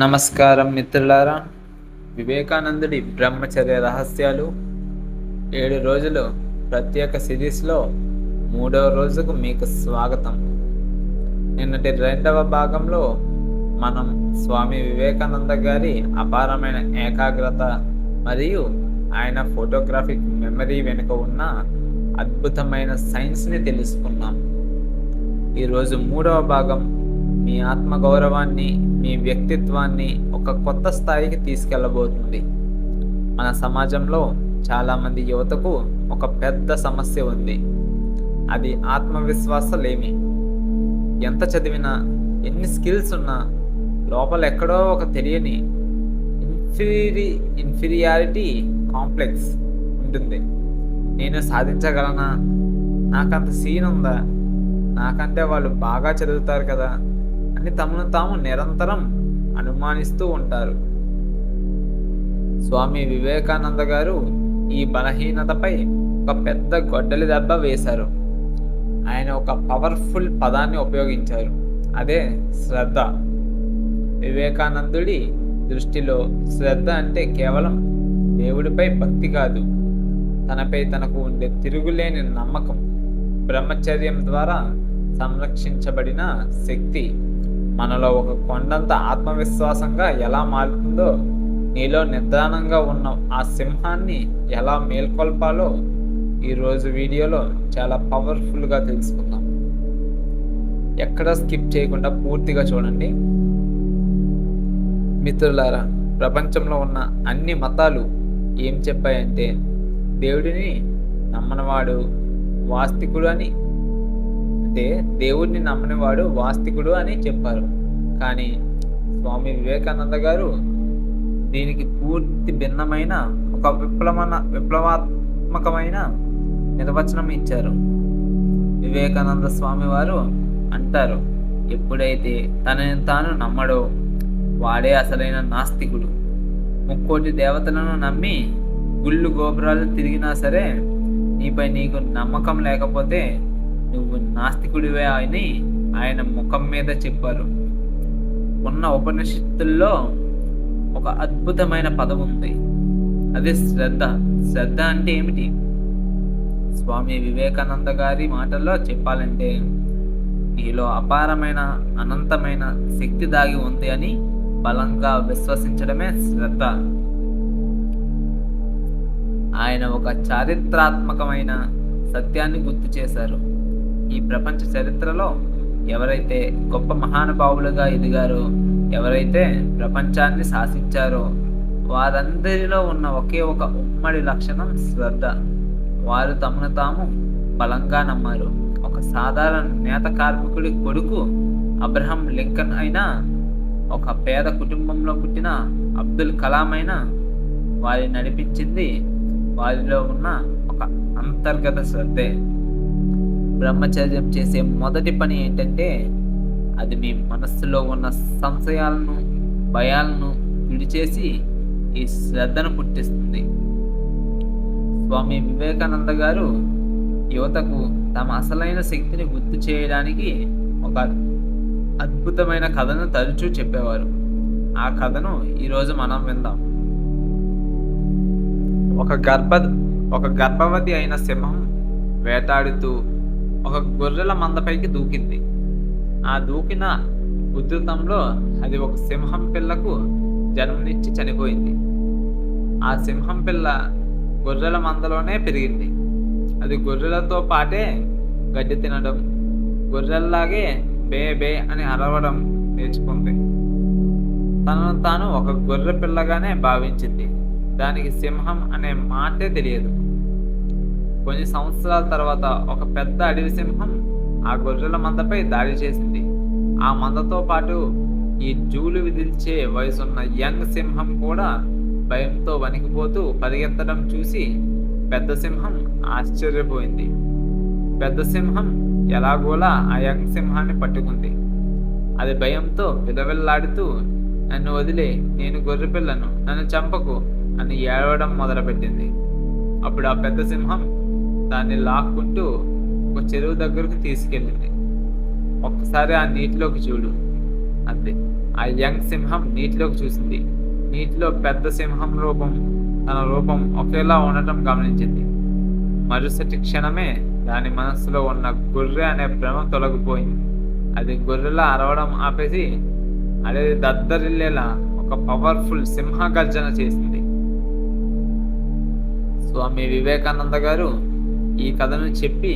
నమస్కారం మిత్రులారా. వివేకానందుడి బ్రహ్మచర్య రహస్యాలు 7 రోజులు ప్రత్యేక సిరీస్లో 3వ రోజుకు మీకు స్వాగతం. నిన్నటి 2వ భాగంలో మనం స్వామి వివేకానంద గారి అపారమైన ఏకాగ్రత మరియు ఆయన ఫోటోగ్రాఫిక్ మెమరీ వెనుక ఉన్న అద్భుతమైన సైన్స్ని తెలుసుకున్నాం. ఈరోజు 3వ భాగం మీ ఆత్మగౌరవాన్ని, మీ వ్యక్తిత్వాన్ని ఒక కొత్త స్థాయికి తీసుకెళ్లబోతుంది. మన సమాజంలో చాలామంది యువతకు ఒక పెద్ద సమస్య ఉంది. అది ఆత్మవిశ్వాసలేమి. ఎంత చదివినా, ఎన్ని స్కిల్స్ ఉన్నా లోపల ఎక్కడో ఒక తెలియని ఇన్ఫీరియారిటీ కాంప్లెక్స్ ఉంటుంది. నేను సాధించగలనా? నాకంత సీన్ ఉందా? నాకంటే వాళ్ళు బాగా చదువుతారు కదా అని తమను తాము నిరంతరం అనుమానిస్తూ ఉంటారు. స్వామి వివేకానంద గారు ఈ బలహీనతపై ఒక పెద్ద గొడ్డలి దెబ్బ వేశారు. ఆయన ఒక పవర్ఫుల్ పదాన్ని ఉపయోగించారు. అదే శ్రద్ధ. వివేకానందుడి దృష్టిలో శ్రద్ధ అంటే కేవలం దేవుడిపై భక్తి కాదు, తనపై తనకు ఉండే తిరుగులేని నమ్మకం. బ్రహ్మచర్యం ద్వారా సంరక్షించబడిన శక్తి మనలో ఒక కొండంత ఆత్మవిశ్వాసంగా ఎలా మారుతుందో, నీలో నిదానంగా ఉన్న ఆ సింహాన్ని ఎలా మేల్కొల్పాలో ఈరోజు వీడియోలో చాలా పవర్ఫుల్గా తెలుసుకుందాం. ఎక్కడ స్కిప్ చేయకుండా పూర్తిగా చూడండి. మిత్రులారా, ప్రపంచంలో ఉన్న అన్ని మతాలు ఏం చెప్పాయంటే దేవుడిని నమ్మనివాడు వాస్తికుడు అని, అంటే దేవుడిని నమ్మనివాడు వాస్తికుడు అని చెప్పారు. కానీ స్వామి వివేకానంద గారు దీనికి పూర్తి భిన్నమైన ఒక విప్లవాత్మకమైన నిర్వచనం ఇచ్చారు. వివేకానంద స్వామి వారు అంటారు, ఎప్పుడైతే తనని తాను నమ్మడో వాడే అసలైన నాస్తికుడు. 3,000,000 దేవతలను నమ్మి గుళ్ళు గోపురాలు తిరిగినా సరే నీపై నీకు నమ్మకం లేకపోతే నువ్వు నాస్తికుడివే అని ఆయన ముఖం మీద చెప్పారు. ఉన్న ఉపనిషత్తుల్లో ఒక అద్భుతమైన పదం ఉంది, అదే శ్రద్ధ. శ్రద్ధ అంటే ఏమిటి? స్వామి వివేకానంద గారి మాటల్లో చెప్పాలంటే నీలో అపారమైన అనంతమైన శక్తి దాగి ఉంది అని బలంగా విశ్వసించడమే శ్రద్ధ. ఆయన ఒక చారిత్రాత్మకమైన సత్యాన్ని గుర్తు చేశారు. ఈ ప్రపంచ చరిత్రలో ఎవరైతే గొప్ప మహానుభావులుగా ఎదిగారో, ఎవరైతే ప్రపంచాన్ని శాసించారో వారందరిలో ఉన్న ఒకే ఒక ఉమ్మడి లక్షణం శ్రద్ధ. వారు తమను తాము బలంగా నమ్మారు. ఒక సాధారణ నేత కార్మికుడి కొడుకు అబ్రహం లింకన్ అయినా, ఒక పేద కుటుంబంలో పుట్టిన అబ్దుల్ కలాం అయినా వారిని నడిపించింది వారిలో ఉన్న ఒక అంతర్గత శ్రద్ధే. బ్రహ్మచర్యం చేసే మొదటి పని ఏంటంటే అది మీ మనస్సులో ఉన్న సంశయాలను, భయాలను విడిచేసి ఈ శ్రద్ధను పుట్టిస్తుంది. స్వామి వివేకానంద గారు యువతకు తమ అసలైన శక్తిని గుర్తు చేయడానికి ఒక అద్భుతమైన కథను తరచూ చెప్పేవారు. ఆ కథను ఈరోజు మనం విందాం. ఒక గర్భవతి అయిన సింహం వేటాడుతూ ఒక గొర్రెల మందపైకి దూకింది. ఆ దూకిన ఉధృతంలో అది ఒక సింహం పిల్లకు జన్మనిచ్చి చనిపోయింది. ఆ సింహం పిల్ల గొర్రెల మందలోనే పెరిగింది. అది గొర్రెలతో పాటే గడ్డి తినడం, గొర్రెల్లాగే బే బే అని అరవడం నేర్చుకుంది. తనను తాను ఒక గొర్రె పిల్లగానే భావించింది. దానికి సింహం అనే మాటే తెలియదు. కొన్ని సంవత్సరాల తర్వాత ఒక పెద్ద అడవి సింహం ఆ గొర్రెల మందపై దాడి చేసింది. ఆ మందతో పాటు ఈ జూలు విదిల్చే వయసున్న యంగ్ సింహం కూడా భయంతో వణికిపోతూ పరిగెత్తడం చూసి పెద్ద సింహం ఆశ్చర్యపోయింది. పెద్ద సింహం ఎలాగోలా ఆ యంగ్ సింహాన్ని పట్టుకుంది. అది భయంతో విలవిల్లాడుతూ, నన్ను వదిలే, నేను గొర్రె పిల్లను, నన్ను చంపకు అని ఏడవడం మొదలుపెట్టింది. అప్పుడు ఆ పెద్ద సింహం దాన్ని లాక్కుంటూ ఒక చెరువు దగ్గరకు తీసుకెళ్ళింది. ఒక్కసారి ఆ నీటిలోకి చూడు అంతే. ఆ యంగ్ సింహం నీటిలోకి చూసింది. నీటిలో పెద్ద సింహం తన రూపం ఒకేలా ఉండటం గమనించింది. మరుసటి క్షణమే దాని మనస్సులో ఉన్న గొర్రె అనే భ్రమ తొలగిపోయింది. అది గొర్రెలా అరవడం ఆపేసి అదే దద్దరిల్లేలా ఒక పవర్ఫుల్ సింహ గర్జన చేసింది. స్వామి వివేకానంద గారు ఈ కథను చెప్పి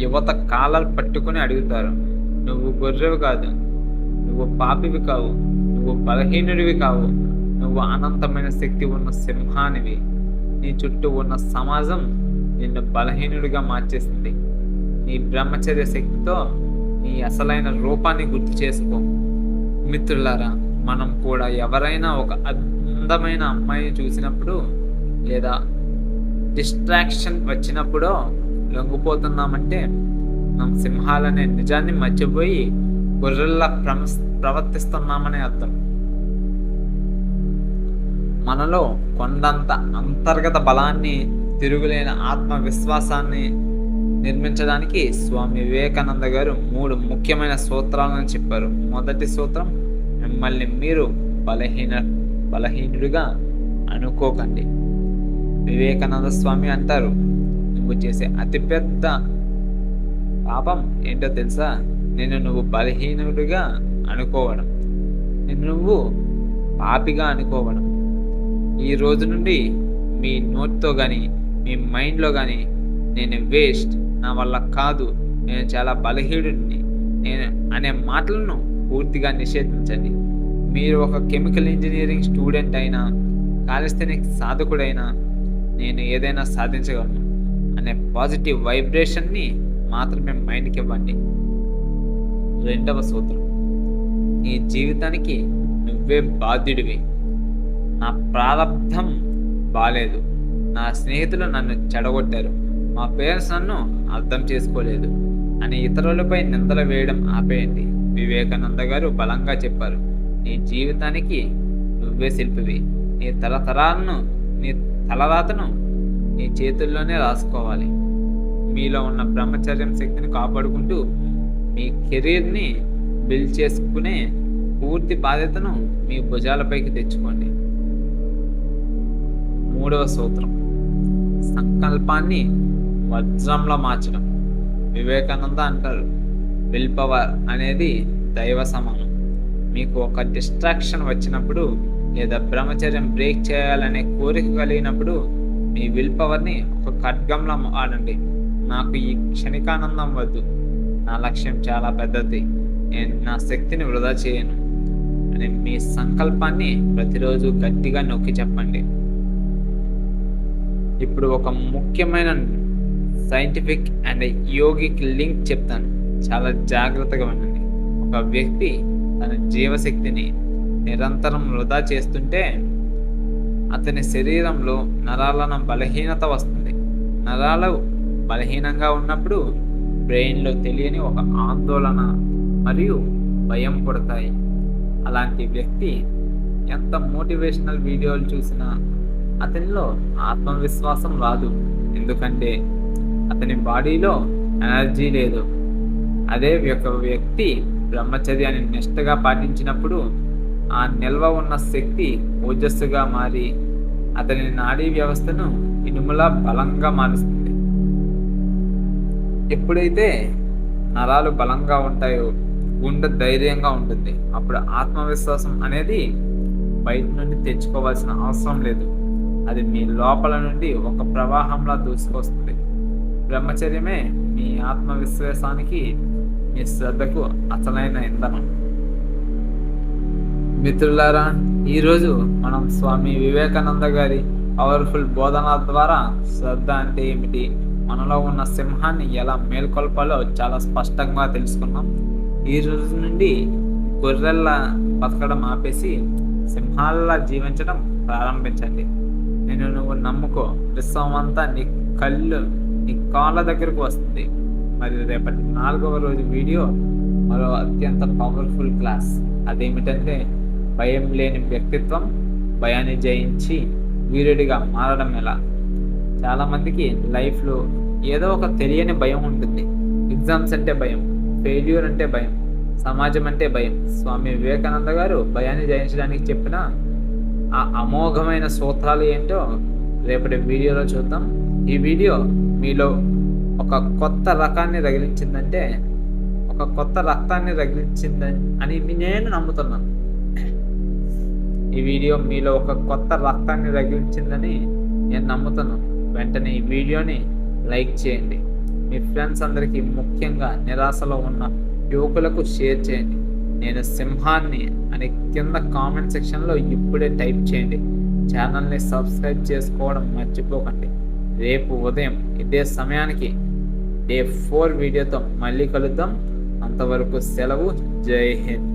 యువత కాలర్ పట్టుకుని అడుగుతారు, నువ్వు గొర్రెవి కాదు, నువ్వు పాపివి కావు, నువ్వు బలహీనుడివి కావు, నువ్వు అనంతమైన శక్తి ఉన్న సింహానివి. నీ చుట్టూ ఉన్న సమాజం నిన్ను బలహీనుడిగా మార్చేసింది. నీ బ్రహ్మచర్య శక్తితో నీ అసలైన రూపాన్ని గుర్తు చేసుకో. మిత్రులారా, మనం కూడా ఎవరైనా ఒక అందమైన అమ్మాయిని చూసినప్పుడు లేదా డిస్ట్రాక్షన్ వచ్చినప్పుడో లొంగిపోతున్నామంటే మనం సింహాలనే నిజాన్ని మర్చిపోయి గొర్రెల్లా ప్రవర్తిస్తున్నామనే అర్థం. మనలో కొండంత అంతర్గత బలాన్ని, తిరుగులేని ఆత్మవిశ్వాసాన్ని నిర్మించడానికి స్వామి వివేకానంద గారు 3 ముఖ్యమైన సూత్రాలను చెప్పారు. మొదటి సూత్రం, మిమ్మల్ని మీరు బలహీనుడిగా అనుకోకండి. వివేకానంద స్వామి అంటారు, నువ్వు చేసే అతిపెద్ద పాపం ఏంటో తెలుసా? నువ్వు బలహీనుడిగా అనుకోవడం, నువ్వు పాపిగా అనుకోవడం. ఈ రోజు నుండి మీ నోట్తో కానీ మీ మైండ్లో కానీ నేను వేస్ట్, నా వల్ల కాదు, నేను చాలా బలహీనుడిని అనే మాటలను పూర్తిగా నిషేధించండి. మీరు ఒక కెమికల్ ఇంజనీరింగ్ స్టూడెంట్ అయినా, కాలిస్థెనిక్ సాధకుడైనా నేను ఏదైనా సాధించగలను అనే పాజిటివ్ వైబ్రేషన్ని మాత్రమే మైండ్కి ఇవ్వండి. రెండవ సూత్రం, నీ జీవితానికి నువ్వే బాధ్యుడివి. నా ప్రారంధం బాలేదు, నా స్నేహితులు నన్ను చెడగొట్టారు, మా పేరెంట్స్ నన్ను అర్థం చేసుకోలేదు అని ఇతరులపై నిందలు వేయడం ఆపేయండి. వివేకానంద గారు బలంగా చెప్పారు, నీ జీవితానికి నువ్వే శిల్పివి. నీ తలరాతను నీ చేతుల్లోనే రాసుకోవాలి. మీలో ఉన్న బ్రహ్మచర్యం శక్తిని కాపాడుకుంటూ మీ కెరీర్ని బిల్డ్ చేసుకునే పూర్తి బాధ్యతను మీ భుజాలపైకి తెచ్చుకోండి. మూడవ సూత్రం, సంకల్పాన్ని వజ్రంలో మార్చడం. వివేకానంద అంటారు, విల్ పవర్ అనేది దైవ సమానం. మీకు ఒక డిస్ట్రాక్షన్ వచ్చినప్పుడు లేదా బ్రహ్మచర్యం బ్రేక్ చేయాలనే కోరిక కలిగినప్పుడు మీ విల్ పవర్ని ఒక ఖడ్గంలో ఆడండి. నాకు ఈ క్షణికానందం వద్దు, నా లక్ష్యం చాలా పెద్దది, నేను నా శక్తిని వృధా చేయను అని మీ సంకల్పాన్ని ప్రతిరోజు గట్టిగా నొక్కి చెప్పండి. ఇప్పుడు ఒక ముఖ్యమైన సైంటిఫిక్ అండ్ యోగిక్ లింక్ చెప్తాను, చాలా జాగ్రత్తగా వినండి. ఒక వ్యక్తి తన జీవశక్తిని నిరంతరం వృధా చేస్తుంటే అతని శరీరంలో నరాలను బలహీనత వస్తుంది. నరాలు బలహీనంగా ఉన్నప్పుడు బ్రెయిన్లో తెలియని ఒక ఆందోళన మరియు భయం పుడతాయి. అలాంటి వ్యక్తి ఎంత మోటివేషనల్ వీడియోలు చూసినా అతనిలో ఆత్మవిశ్వాసం రాదు, ఎందుకంటే అతని బాడీలో ఎనర్జీ లేదు. అదే ఒక వ్యక్తి బ్రహ్మచర్యాన్ని నిష్ఠగా పాటించినప్పుడు ఆ నిల్వ ఉన్న శక్తి ఓజస్సుగా మారి అతని నాడీ వ్యవస్థను ఇనుములా బలంగా మారుస్తుంది. ఎప్పుడైతే నరాలు బలంగా ఉంటాయో గుండె ధైర్యంగా ఉంటుంది. అప్పుడు ఆత్మవిశ్వాసం అనేది బయట నుండి తెచ్చుకోవాల్సిన అవసరం లేదు, అది మీ లోపల నుండి ఒక ప్రవాహంలా దూసుకొస్తుంది. బ్రహ్మచర్యమే మీ ఆత్మవిశ్వాసానికి, మీ శ్రద్ధకు అసలైన ఇంధనం. మిత్రులారా, ఈరోజు మనం స్వామి వివేకానంద గారి పవర్ఫుల్ బోధన ద్వారా శ్రద్ధ అంటే ఏమిటి, మనలో ఉన్న సింహాన్ని ఎలా మేల్కొల్పాలో చాలా స్పష్టంగా తెలుసుకున్నాం. ఈ రోజు నుండి గొర్రెల్లా బతకడం ఆపేసి సింహాల్లా జీవించడం ప్రారంభించండి. నువ్వు నమ్ముకో, విశ్వం అంతా నీ కాళ్ళ దగ్గరకు వస్తుంది. మరి రేపటి 4వ రోజు వీడియో మరో అత్యంత పవర్ఫుల్ క్లాస్. అదేమిటంటే భయం లేని వ్యక్తిత్వం, భయాన్ని జయించి వీరుడిగా మారడం ఎలా. చాలామందికి లైఫ్లో ఏదో ఒక తెలియని భయం ఉంటుంది. ఎగ్జామ్స్ అంటే భయం, ఫెయిల్యూర్ అంటే భయం, సమాజం అంటే భయం. స్వామి వివేకానంద గారు భయాన్ని జయించడానికి చెప్పిన ఆ అమోఘమైన సూత్రాలు ఏంటో రేపటి వీడియోలో చూద్దాం. ఈ వీడియో మీలో ఒక కొత్త రకాన్ని రగిలించిందంటే, ఒక కొత్త రక్తాన్ని రగిలించిందని అని నేను నమ్ముతున్నాను. ఈ వీడియో మీలో ఒక కొత్త రక్తాన్ని రగిలించిందని నేను నమ్ముతున్నాను. వెంటనే ఈ వీడియోని లైక్ చేయండి. మీ ఫ్రెండ్స్ అందరికీ, ముఖ్యంగా నిరాశలో ఉన్న యువకులకు షేర్ చేయండి. నేను సింహాన్ని అని కింద కామెంట్ సెక్షన్లో ఇప్పుడే టైప్ చేయండి. ఛానల్ని సబ్స్క్రైబ్ చేసుకోవడం మర్చిపోకండి. రేపు ఉదయం ఇదే సమయానికి డే 4 వీడియోతో మళ్ళీ కలుద్దాం. అంతవరకు సెలవు. జై హింద్.